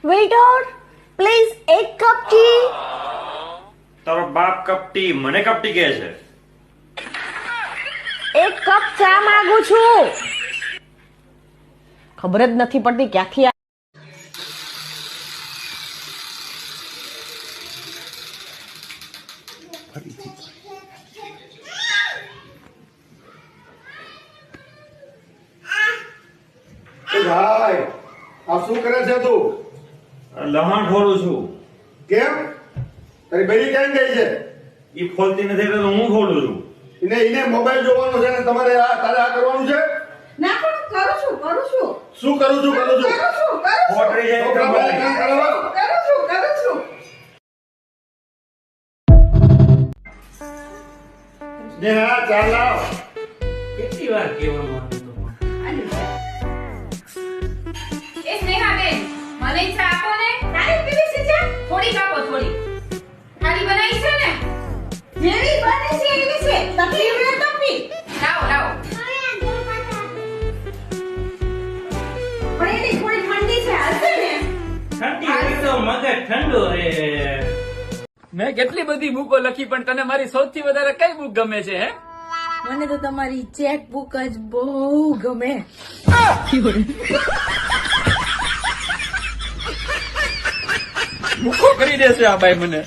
Waiter please એક cup T. તારો બાપ કપટી મને કપટી કહે છે. એક કપ ચા માંગુ છું. ખબર જ નથી પડતી ક્યાંથી ભાઈ આ શું કરે છે તું? લહાણ ખોલું છું. કેમ? તારી બેરી કેમ ગઈ છે? ઈ ખોલતી નથી એટલે હું ખોલું છું. એને મોબાઈલ જોવાનો છે ને તમારે તારે આ કરવાનું છે? ના પણ કરું છું શું કરું છું? ખોટરી જાય છોકરા પાસે કામ કરાવવા? કરું છું ને હા ચાલ લાવ. કેટલી વાર કહેવાનું હતું? એ સ્નેહાબેન મને ચા આપો ને. તારી પીવી છે ચા? થોડીક આપો થોડી. ખાલી બનાવી છે ને? જેવી બને છે એવી છે તકલીફ ને તપી લાવો લાવો. પણ એની થોડી ઠંડી છે હાલશે ને? ઠંડી હોય તો મગજ ઠંડુ રહે. મેં કેટલી બધી બુકો લખી પણ તને મારી સૌથી વધારે કઈ બુક ગમે છે હે? મને તો તમારી ચેક બુક જ બહુ ગમે. બુકો કરી દેશે આ બાઈ મને.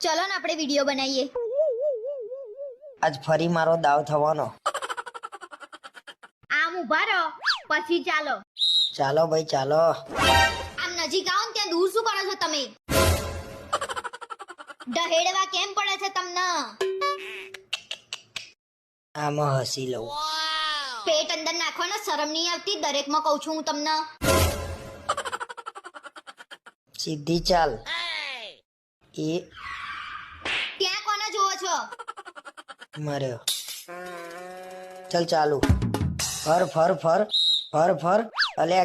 ચલો ને આપણે વિડીયો બનાવીએ. આજ ફરી મારો દાવ થવાનો. આમ ઉભા રહો પછી ચાલો. ચાલો ભાઈ ચાલો. આમ નજીક આવો ને ત્યાં દૂર શું કરો છો તમે? ડહેડવા કેમ પડે છે તમને? આમાં હસી લઉં. પેટ અંદર નાખવાનો શરમ નહીં આવતી? દરેકમાં કહું છું હું તમને. સીધી ચાલ. એ ત્યાં કોને જોવો છો? મર્યો. ચાલ ચાલુ. ફર ફર ફર ફર ફર. અલે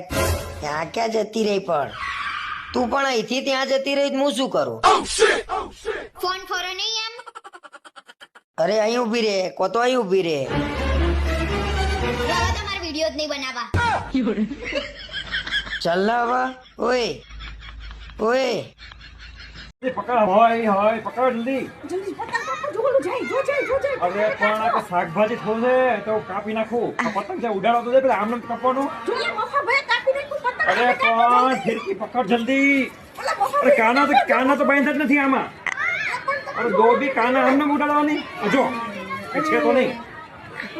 ત્યાં ક્યાં જતી રહી? પણ તું પણ અહીંથી ત્યાં જતી રહી હું શું કરું? ફોન ફરો નહીં એમ? અરે અહીં ઉભી રે. કો તો અહીં ઉભી રે. રવા તમારે વિડીયો જ નહીં બનાવવા. ચાલ ના હવે. ઓય ઓય પકડ હોય પકડ જલ્દી. જલ્દી પતંગ કાપો જોલું જાય જો જાય અરે પણ આ તો શાકભાજી થોડું છે તો કાપી નાખું. આ પતંગ છે ઉડાડો તો દે પેલા આમને કાપવાનું. જોલે મોફા ભાઈ કાપી નાખું પતંગ. અરે પણ ફિરકી પકડ જલ્દી. અરે કાના તો બાંધતા જ નથી આમાં. અરે દો બી કાના આમને ઉડાડવાની. જો કઈ છે તો નહીં.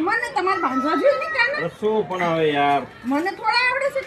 મને તમારે બાંધવા જોઈએ ને કાના. અરે શું પણ હવે યાર. મને થોડા આવડે છે.